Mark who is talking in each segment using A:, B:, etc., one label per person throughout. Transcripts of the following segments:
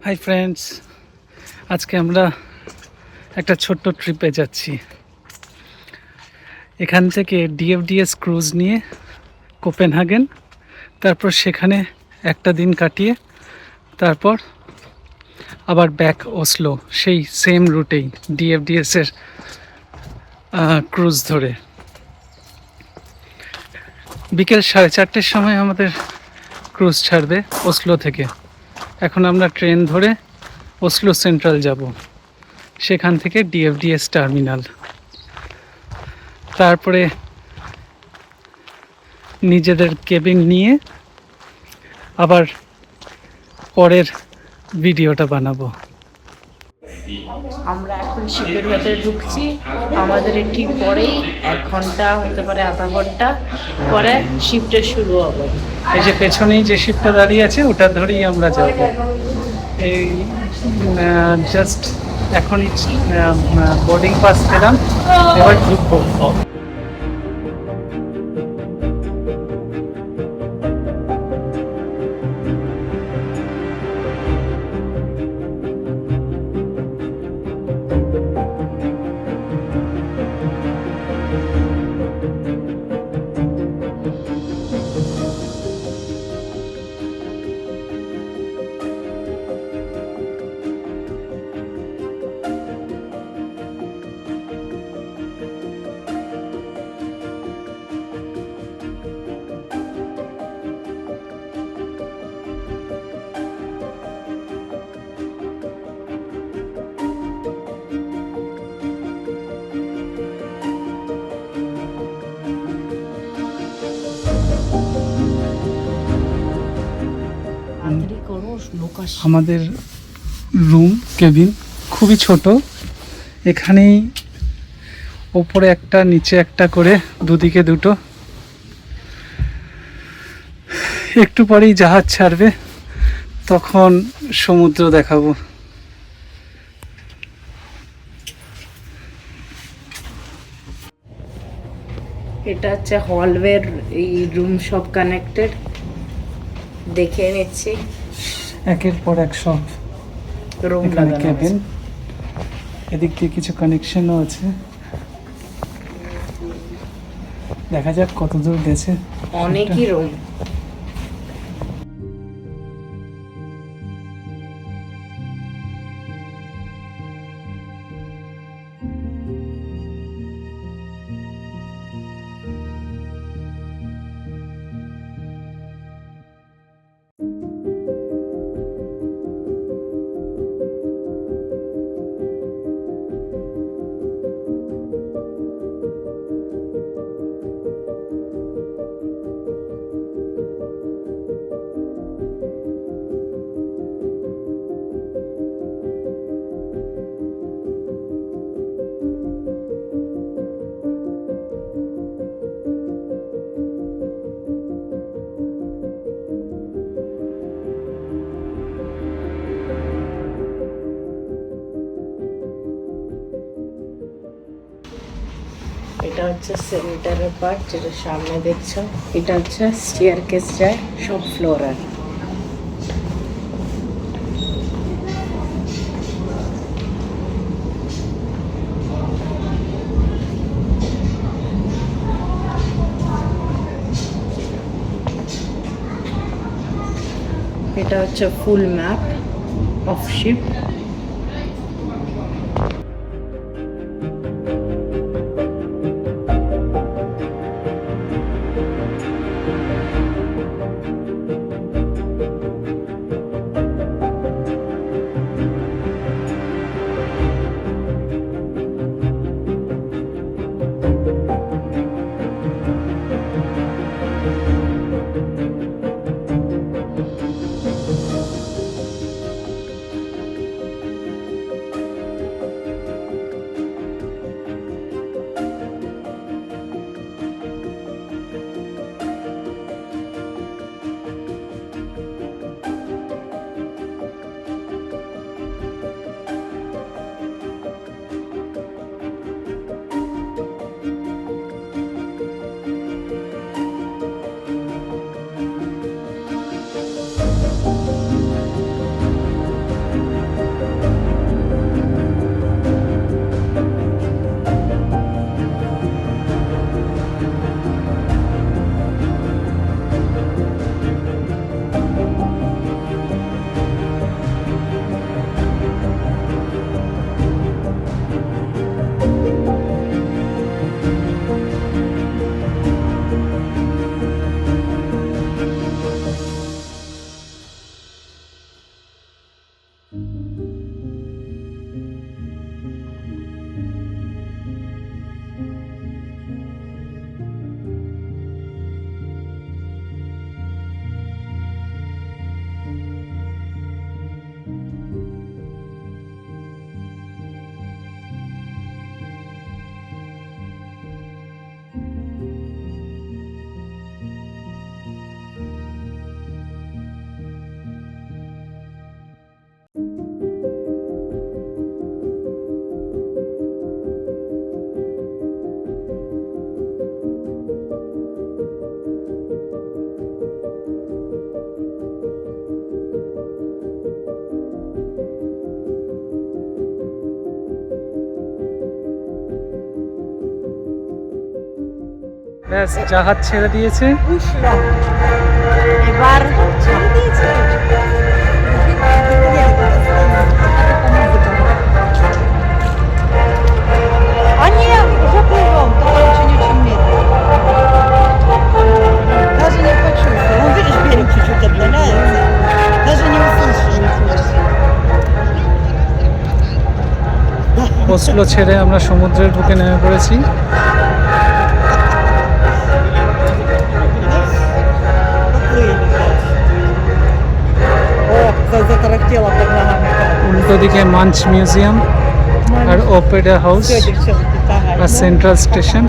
A: Hi friends, আজকে আমরা একটা ছোট্ট ট্রিপে যাচ্ছি। এখান থেকে ডিএফডিএস ক্রুজ নিয়ে কোপেনহেগেন, তারপর সেখানে একটা দিন কাটিয়ে তারপর আবার ব্যাক ওসলো, সেই সেম রুটেই ডিএফডিএসের ক্রুজ ধরে। বিকেল 4:30-র সময় আমাদের ক্রুজ ছাড়বে ওসলো থেকে। এখন আমরা ট্রেন ধরে ওসলো সেন্ট্রাল যাব, সেখান থেকে ডিএফডিএস টার্মিনাল, তারপরে নিজেদের কেবিন নিয়ে আবার পরের ভিডিওটা বানাবো।
B: আমরা এখন শিপের ভেতরে ঢুকছি। আমাদের ঠিক পরেই 1 ঘন্টা হতে পারে, আধা ঘন্টা পরে শিফটে শুরু হবে।
A: এই যে পেছনেই যে শিপটা দাঁড়িয়ে আছে ওটা ধরেই আমরা যাব। এই জাস্ট এখন বোর্ডিং পাস পেলাম, এবার ঢুকবো। আমাদের রুম কেবিন খুবই ছোট, এখানেই ওপরে একটা নিচে একটা করে দুদিকে দুটো। একটু পরেই জাহাজ ছাড়বে, তখন সমুদ্র দেখাবো।
B: এটা হচ্ছে হলওয়ের, এই রুম সব কানেক্টেড, দেখে নিচ্ছি।
A: একের পর এক সব
B: রুম
A: এখানে
B: লাগানো
A: কেবিন, এদিক দিয়ে কিছু কানেকশনও আছে। দেখা যাক কত দূর গেছে।
B: অনেকই রুম। এটা হচ্ছে সেন্টারের পার্ট, যেটা সামনে দেখছো। এটা হচ্ছে স্টেয়ারকেস যায় সব ফ্লোরে। এটা হচ্ছে ফুল ম্যাপ অফ শিপ।
A: ব্যাস জাহাজ ছেড়ে দিয়েছে।
B: এবার
C: ছেড়ে দিয়েছে। А нет, уже плывем, только очень-очень медленно. Даже не почувствовал. Он, видишь, берег чуть-чуть отдаляется. Даже не услышишь.
A: ওসলো ছেড়ে আমরা সমুদ্রের বুকে নেমে পড়েছি।
C: Поплыли дальше. О, затарахтело под ногами.
A: উল্টো দিকে মাঞ্চ মিউজিয়াম আর ওপেরা হাউস
C: Все, девчонки, ага.
A: আর সেন্ট্রাল স্টেশন।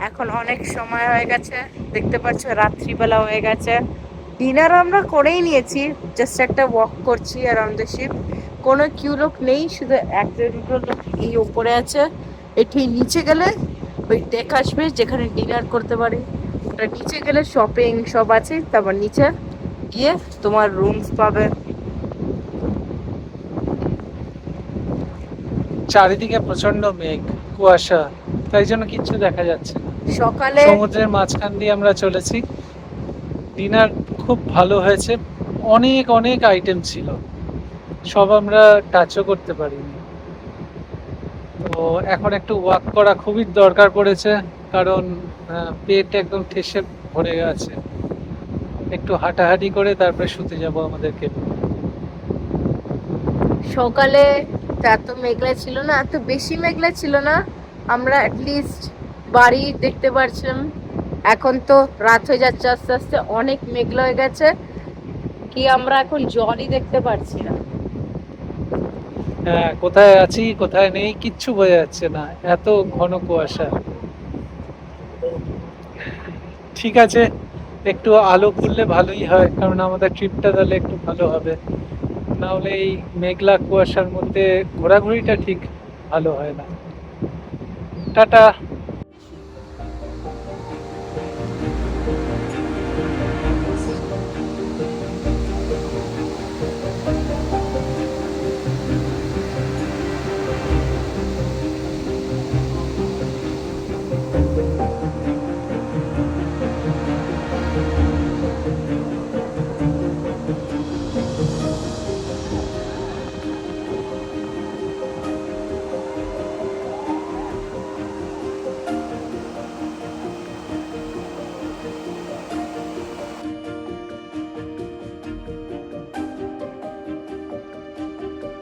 B: এখন অনেক সময় হয়ে গেছে, দেখতে পাচ্ছ রাত্রিবেলা হয়ে গেছে। ডিনার আমরা করেই নিয়েছি, জাস্ট একটা ওয়াক করছি অ্যারাউন্ড দ্য শিপ। কোনো কিউ লোক নেই, শুধু একটা দুটো লোক এই উপরে আছে। এটি নিচে গেলে ওই ডেক আসবে যেখানে ডিনার করতে পারি, ওটা নিচে গেলে শপিং সব আছে, তারপর নিচে গিয়ে তোমার রুমস পাবে।
A: চারিদিকে প্রচন্ড মেঘ, কুয়াশা, তাই জন্য কিচ্ছু দেখা যাচ্ছে না।
B: সকালে
A: সমুদ্রের মাঝখান দিয়ে আমরা চলেছি। ডিনার খুব ভালো হয়েছে, অনেক অনেক আইটেম ছিল, সব আমরা টাচও করতে পারিনি। তো এখন একটু ওয়াক করা খুবই দরকার পড়েছে, কারণ পেট একদম ঠেসে ভরে গেছে। একটু হাঁটাহাঁটি করে তারপরে শুতে যাব আমাদেরকে।
B: সকালে তো এত মেঘলা ছিল না, এত বেশি মেঘলা ছিল না, আমরা অ্যাটলিস্ট বাড়ি দেখতে পারছিলাম। এখন তো রাত হয়ে যাচ্ছে আস্তে আস্তে, অনেক মেঘলা হয়ে গেছে, কি আমরা এখন জলই দেখতে পারছি না।
A: হ্যাঁ, কোথায় আছি কোথায় নেই কিচ্ছু বোঝা যাচ্ছে না, এত ঘন কুয়াশা। ঠিক আছে, একটু আলো খুললে ভালোই হয়, কারণ আমাদের ট্রিপটা তাহলে একটু ভালো হবে। না হলে এই মেঘলা কুয়াশার মধ্যে ঘোরাঘুরিটা ঠিক ভালো হয় না। টাটা।